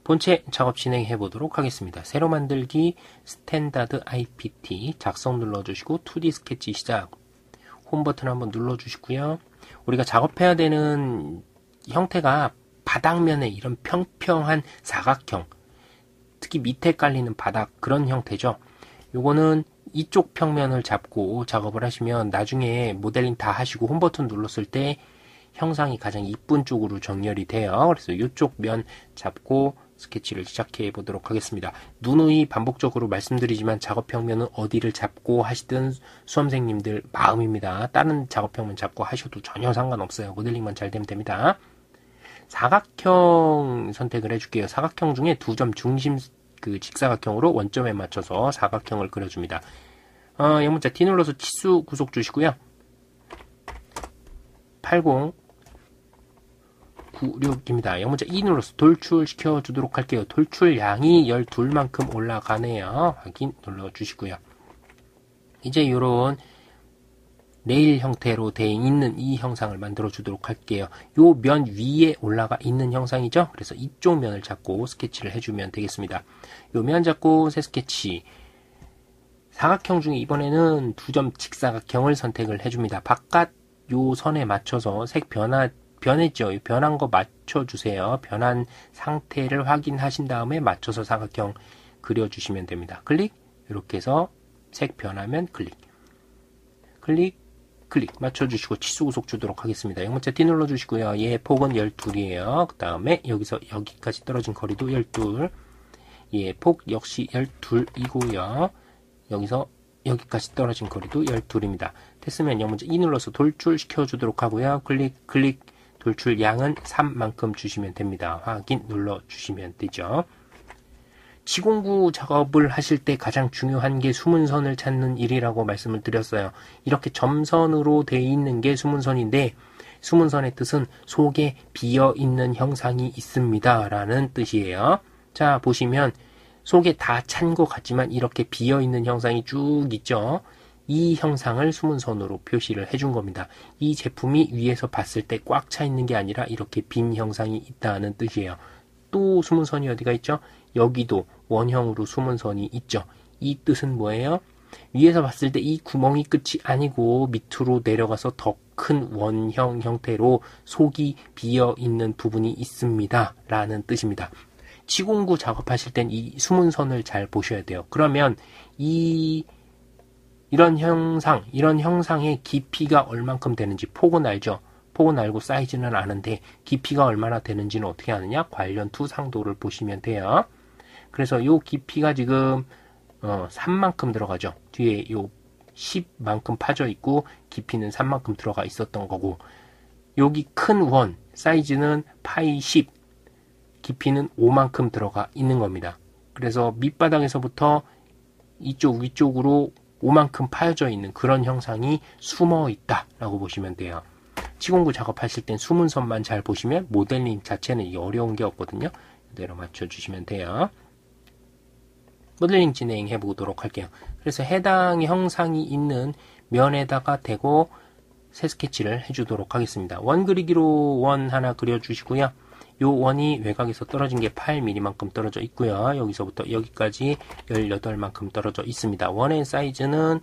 본체 작업 진행해 보도록 하겠습니다. 새로 만들기 스탠다드 IPT 작성 눌러주시고 2D 스케치 시작. 홈 버튼 한번 눌러주시고요. 우리가 작업해야 되는 형태가 바닥면에 이런 평평한 사각형, 특히 밑에 깔리는 바닥 그런 형태죠. 요거는 이쪽 평면을 잡고 작업을 하시면 나중에 모델링 다 하시고 홈 버튼 눌렀을 때 형상이 가장 이쁜 쪽으로 정렬이 돼요. 그래서 이쪽 면 잡고 스케치를 시작해 보도록 하겠습니다. 누누이 반복적으로 말씀드리지만 작업 평면은 어디를 잡고 하시든 수험생님들 마음입니다. 다른 작업 평면 잡고 하셔도 전혀 상관없어요. 모델링만 잘 되면 됩니다. 사각형 선택을 해줄게요. 사각형 중에 두 점 중심 직사각형으로 원점에 맞춰서 사각형을 그려줍니다. 영문자 D 눌러서 치수 구속 주시고요. 8096입니다. 영문자 E 눌러서 돌출시켜 주도록 할게요. 돌출량이 12만큼 올라가네요. 확인 눌러주시고요. 이제 이런 레일 형태로 되어 있는 이 형상을 만들어 주도록 할게요. 요 면 위에 올라가 있는 형상이죠. 그래서 이쪽 면을 잡고 스케치를 해주면 되겠습니다. 요 면 잡고 새 스케치. 사각형 중에 이번에는 두 점 직사각형을 선택을 해줍니다. 바깥 요 선에 맞춰서 색 변했죠. 변한 거 맞춰주세요. 변한 상태를 확인하신 다음에 맞춰서 사각형 그려주시면 됩니다. 클릭. 이렇게 해서 색 변하면 클릭. 클릭. 클릭 맞춰주시고 치수 구속 주도록 하겠습니다. 영문자 D 눌러주시고요. 얘 폭은 12이에요. 그 다음에 여기서 여기까지 떨어진 거리도 12. 얘 폭 역시 12이고요. 여기서 여기까지 떨어진 거리도 12입니다. 됐으면 영문자 E 눌러서 돌출시켜 주도록 하고요. 클릭 클릭 돌출 양은 3만큼 주시면 됩니다. 확인 눌러주시면 되죠. 치공구 작업을 하실 때 가장 중요한 게 수문선을 찾는 일이라고 말씀을 드렸어요. 이렇게 점선으로 되어 있는 게 수문선인데 수문선의 뜻은 속에 비어있는 형상이 있습니다 라는 뜻이에요. 자 보시면 속에 다 찬 것 같지만 이렇게 비어있는 형상이 쭉 있죠. 이 형상을 수문선으로 표시를 해준 겁니다. 이 제품이 위에서 봤을 때 꽉 차 있는 게 아니라 이렇게 빈 형상이 있다는 뜻이에요. 또 수문선이 어디가 있죠? 여기도 원형으로 수문선이 있죠. 이 뜻은 뭐예요? 위에서 봤을 때 이 구멍이 끝이 아니고 밑으로 내려가서 더 큰 원형 형태로 속이 비어 있는 부분이 있습니다 라는 뜻입니다. 치공구 작업하실 땐 이 수문선을 잘 보셔야 돼요. 그러면 이런 형상의 깊이가 얼만큼 되는지 폭은 알죠? 폭은 알고 사이즈는 아는데 깊이가 얼마나 되는지는 어떻게 아느냐? 관련 투상도를 보시면 돼요. 그래서 요 깊이가 지금 3만큼 들어가죠. 뒤에 요 10만큼 파져 있고 깊이는 3만큼 들어가 있었던 거고 여기 큰 원 사이즈는 파이 10 깊이는 5만큼 들어가 있는 겁니다. 그래서 밑바닥에서부터 이쪽 위쪽으로 5만큼 파여져 있는 그런 형상이 숨어 있다라고 보시면 돼요. 치공구 작업하실 땐 수문선만 잘 보시면 모델링 자체는 어려운 게 없거든요. 이대로 맞춰주시면 돼요. 모델링 진행해 보도록 할게요. 그래서 해당 형상이 있는 면에다가 대고 새 스케치를 해주도록 하겠습니다. 원 그리기로 원 하나 그려주시고요. 요 원이 외곽에서 떨어진 게 8mm만큼 떨어져 있고요. 여기서부터 여기까지 18만큼 떨어져 있습니다. 원의 사이즈는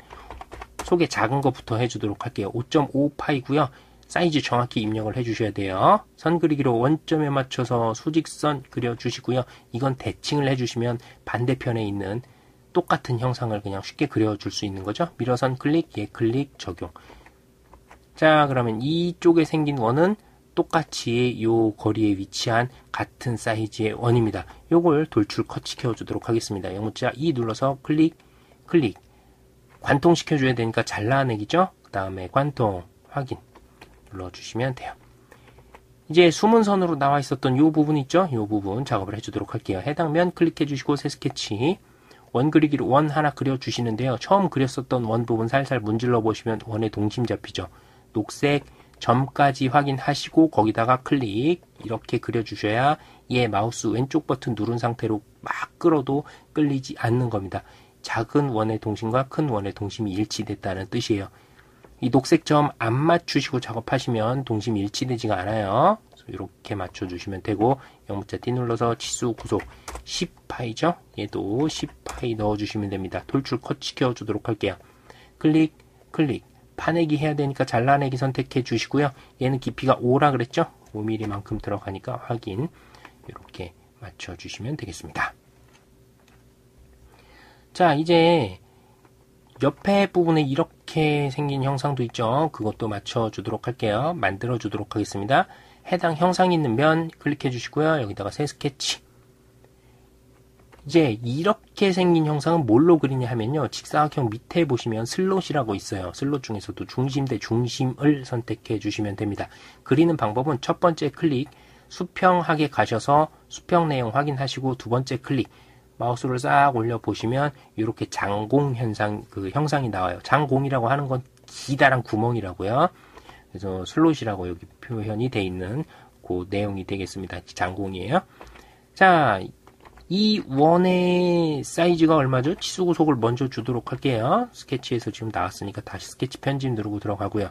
속에 작은 것부터 해주도록 할게요. 5.5파이고요. 사이즈 정확히 입력을 해주셔야 돼요. 선 그리기로 원점에 맞춰서 수직선 그려주시고요. 이건 대칭을 해주시면 반대편에 있는 똑같은 형상을 그냥 쉽게 그려줄 수 있는 거죠. 밀어선 클릭, 예 클릭 적용. 자 그러면 이쪽에 생긴 원은 똑같이 요 거리에 위치한 같은 사이즈의 원입니다. 요걸 돌출 컷 시켜주도록 하겠습니다. 영문자 E 눌러서 클릭, 클릭. 관통시켜줘야 되니까 잘라내기죠. 그 다음에 관통, 확인. 눌러주시면 돼요. 이제 수문선으로 나와 있었던 요 부분 있죠? 요 부분 작업을 해주도록 할게요. 해당 면 클릭해 주시고 새 스케치. 원 그리기로 원 하나 그려주시는데요. 처음 그렸었던 원 부분 살살 문질러 보시면 원의 동심 잡히죠. 녹색 점까지 확인하시고 거기다가 클릭 이렇게 그려주셔야 얘 마우스 왼쪽 버튼 누른 상태로 막 끌어도 끌리지 않는 겁니다. 작은 원의 동심과 큰 원의 동심이 일치됐다는 뜻이에요. 이 녹색 점 안 맞추시고 작업하시면 동심 일치되지가 않아요. 이렇게 맞춰주시면 되고, 영문자 D 눌러서 치수 구속 10파이죠? 얘도 10파이 넣어주시면 됩니다. 돌출 컷 시켜주도록 할게요. 클릭, 클릭. 파내기 해야 되니까 잘라내기 선택해 주시고요. 얘는 깊이가 5라 그랬죠? 5mm만큼 들어가니까 확인. 이렇게 맞춰주시면 되겠습니다. 자, 이제 옆에 부분에 이렇게 생긴 형상도 있죠. 그것도 맞춰주도록 할게요. 만들어주도록 하겠습니다. 해당 형상이 있는 면 클릭해 주시고요. 여기다가 새 스케치. 이제 이렇게 생긴 형상은 뭘로 그리냐 하면요. 직사각형 밑에 보시면 슬롯이라고 있어요. 슬롯 중에서도 중심 대 중심을 선택해 주시면 됩니다. 그리는 방법은 첫 번째 클릭, 수평하게 가셔서 수평 내용 확인하시고 두 번째 클릭, 마우스를 싹 올려 보시면 이렇게 장공 현상, 그 형상이 나와요. 장공이라고 하는 건 기다란 구멍이라고요. 그래서 슬롯이라고 여기 표현이 되어 있는 그 내용이 되겠습니다. 장공이에요. 자, 이 원의 사이즈가 얼마죠? 치수 구속을 먼저 주도록 할게요. 스케치에서 지금 나왔으니까 다시 스케치 편집 누르고 들어가고요.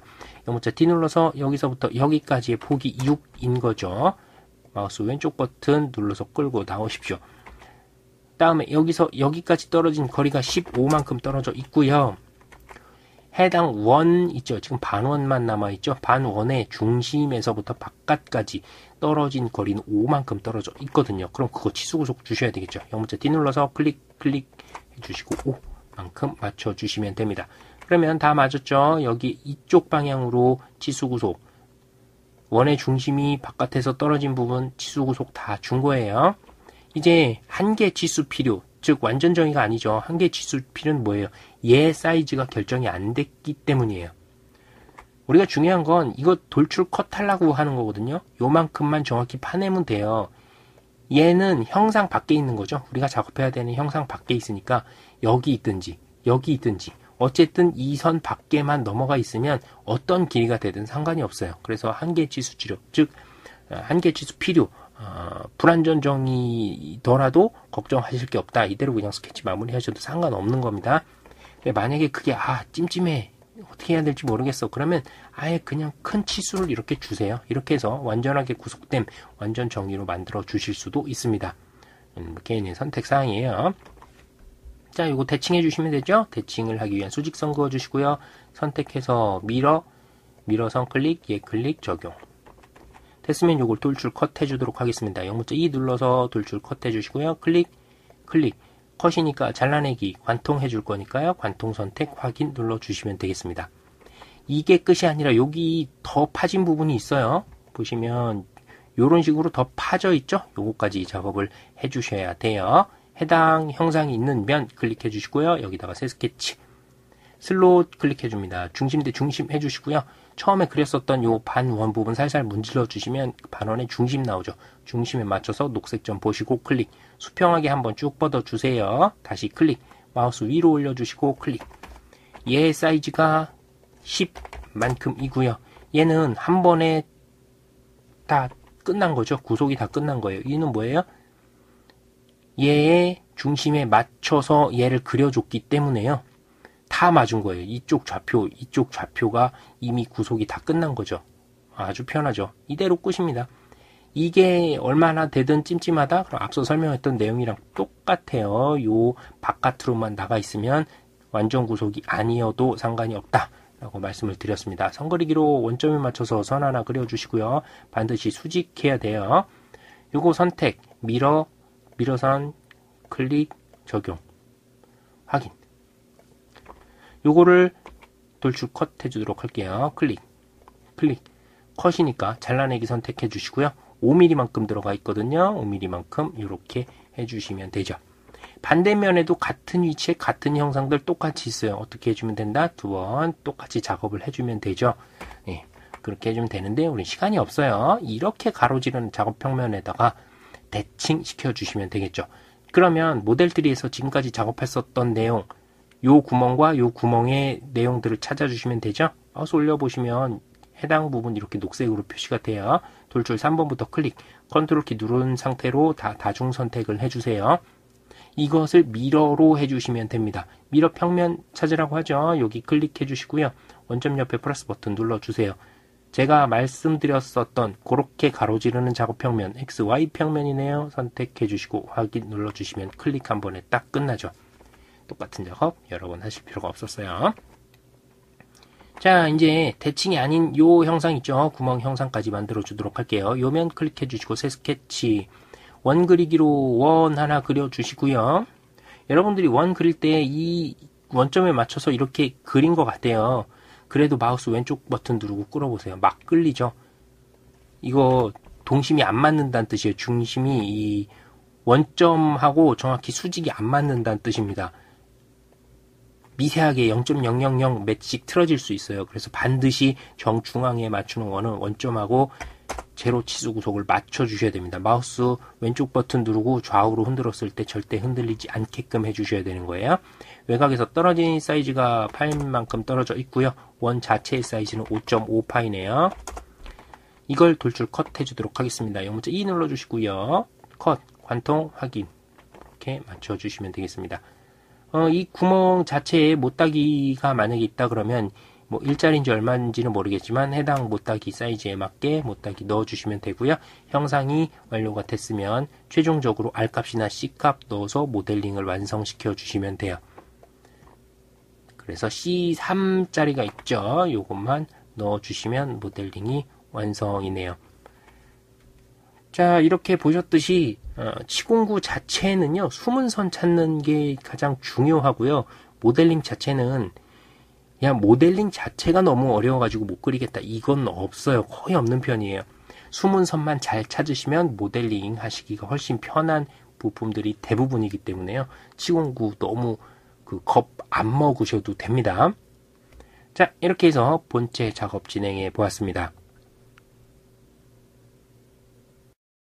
영문자 D 눌러서 여기서부터 여기까지의 폭이 6인 거죠. 마우스 왼쪽 버튼 눌러서 끌고 나오십시오. 다음에 여기서 여기까지 떨어진 거리가 15만큼 떨어져 있고요. 해당 원 있죠. 지금 반원만 남아있죠. 반원의 중심에서부터 바깥까지 떨어진 거리는 5만큼 떨어져 있거든요. 그럼 그거 치수구속 주셔야 되겠죠. 영문자 D 눌러서 클릭 클릭 해주시고 5만큼 맞춰주시면 됩니다. 그러면 다 맞았죠. 여기 이쪽 방향으로 치수구속, 원의 중심이 바깥에서 떨어진 부분 치수구속 다 준 거예요. 이제 한계 치수 필요, 즉 완전 정의가 아니죠. 한계 치수 필요는 뭐예요? 얘 사이즈가 결정이 안 됐기 때문이에요. 우리가 중요한 건 이거 돌출 컷 하려고 하는 거거든요. 요만큼만 정확히 파내면 돼요. 얘는 형상 밖에 있는 거죠. 우리가 작업해야 되는 형상 밖에 있으니까 여기 있든지 여기 있든지 어쨌든 이 선 밖에만 넘어가 있으면 어떤 길이가 되든 상관이 없어요. 그래서 한계 치수 치료, 즉 한계 치수 필요, 불안전정이더라도 걱정하실 게 없다. 이대로 그냥 스케치 마무리 하셔도 상관없는 겁니다. 만약에 그게 찜찜해, 어떻게 해야 될지 모르겠어. 그러면 아예 그냥 큰 치수를 이렇게 주세요. 이렇게 해서 완전하게 구속된 완전 정의로 만들어 주실 수도 있습니다. 개인의 선택 사항이에요. 자, 요거 대칭해 주시면 되죠. 대칭을 하기 위한 수직선 그어 주시고요. 선택해서 미러선 클릭, 얘 클릭 적용. 됐으면 요걸 돌출 컷 해주도록 하겠습니다. 영문자 E 눌러서 돌출 컷 해주시고요. 클릭, 클릭. 컷이니까 잘라내기, 관통해 줄 거니까요. 관통 선택, 확인 눌러주시면 되겠습니다. 이게 끝이 아니라 여기 더 파진 부분이 있어요. 보시면 요런 식으로 더 파져 있죠. 요거까지 작업을 해주셔야 돼요. 해당 형상이 있는 면 클릭해 주시고요. 여기다가 새 스케치. 슬롯 클릭해 줍니다. 중심 대 중심 해주시고요. 처음에 그렸었던 요 반원 부분 살살 문질러 주시면 반원의 중심 나오죠. 중심에 맞춰서 녹색점 보시고 클릭. 수평하게 한번 쭉 뻗어 주세요. 다시 클릭. 마우스 위로 올려 주시고 클릭. 얘 사이즈가 10만큼이고요. 얘는 한 번에 다 끝난 거죠. 구속이 다 끝난 거예요. 이는 뭐예요? 얘의 중심에 맞춰서 얘를 그려줬기 때문에요. 다 맞은 거예요. 이쪽 좌표가 이미 구속이 다 끝난 거죠. 아주 편하죠. 이대로 끝입니다. 이게 얼마나 되든 찜찜하다? 그럼 앞서 설명했던 내용이랑 똑같아요. 요 바깥으로만 나가 있으면 완전 구속이 아니어도 상관이 없다 라고 말씀을 드렸습니다. 선그리기로 원점에 맞춰서 선 하나 그려주시고요. 반드시 수직해야 돼요. 요거 선택, 미러선 클릭 적용 확인. 요거를 돌출 컷 해주도록 할게요. 클릭, 클릭. 컷이니까 잘라내기 선택해 주시고요. 5mm만큼 들어가 있거든요. 5mm만큼 이렇게 해주시면 되죠. 반대면에도 같은 위치에 같은 형상들 똑같이 있어요. 어떻게 해주면 된다? 두 번 똑같이 작업을 해주면 되죠. 네, 그렇게 해주면 되는데 우리 시간이 없어요. 이렇게 가로지르는 작업 평면에다가 대칭 시켜주시면 되겠죠. 그러면 모델3에서 지금까지 작업했었던 내용, 요 구멍과 요 구멍의 내용들을 찾아주시면 되죠. 마우스 올려보시면 해당 부분 이렇게 녹색으로 표시가 돼요. 돌출 3번부터 클릭, 컨트롤 키 누른 상태로 다중 선택을 해주세요. 이것을 미러로 해주시면 됩니다. 미러 평면 찾으라고 하죠. 여기 클릭해 주시고요. 원점 옆에 플러스 버튼 눌러주세요. 제가 말씀드렸었던 그렇게 가로지르는 작업평면 XY 평면이네요. 선택해 주시고 확인 눌러주시면 클릭 한 번에 딱 끝나죠. 똑같은 작업 여러 번 하실 필요가 없었어요. 자, 이제 대칭이 아닌 요 형상 있죠. 구멍 형상까지 만들어 주도록 할게요. 요면 클릭해 주시고 새 스케치 원 그리기로 원 하나 그려 주시고요. 여러분들이 원 그릴 때 이 원점에 맞춰서 이렇게 그린 것 같아요. 그래도 마우스 왼쪽 버튼 누르고 끌어보세요. 막 끌리죠. 이거 동심이 안 맞는다는 뜻이에요. 중심이 이 원점하고 정확히 수직이 안 맞는다는 뜻입니다. 미세하게 0.000 몇씩 틀어질 수 있어요. 그래서 반드시 정중앙에 맞추는 원은 원점하고 제로 치수 구속을 맞춰 주셔야 됩니다. 마우스 왼쪽 버튼 누르고 좌우로 흔들었을 때 절대 흔들리지 않게끔 해 주셔야 되는 거예요. 외곽에서 떨어진 사이즈가 8만큼 떨어져 있고요. 원 자체의 사이즈는 5.5파이네요. 이걸 돌출 컷 해주도록 하겠습니다. 영문자 E 눌러주시고요. 컷, 관통, 확인 이렇게 맞춰주시면 되겠습니다. 이 구멍 자체에 못따기가 만약에 있다 그러면 뭐 일자리인지 얼마인지는 모르겠지만 해당 못따기 사이즈에 맞게 못따기 넣어주시면 되고요. 형상이 완료가 됐으면 최종적으로 R값이나 C값 넣어서 모델링을 완성시켜 주시면 돼요. 그래서 C3짜리가 있죠. 요것만 넣어주시면 모델링이 완성이네요. 자, 이렇게 보셨듯이 치공구 자체는요. 숨은 선 찾는 게 가장 중요하고요. 모델링 자체는 그냥 모델링 자체가 너무 어려워가지고 못 그리겠다. 이건 없어요. 거의 없는 편이에요. 숨은 선만 잘 찾으시면 모델링 하시기가 훨씬 편한 부품들이 대부분이기 때문에요. 치공구 너무 겁 안 먹으셔도 됩니다. 자, 이렇게 해서 본체 작업 진행해 보았습니다.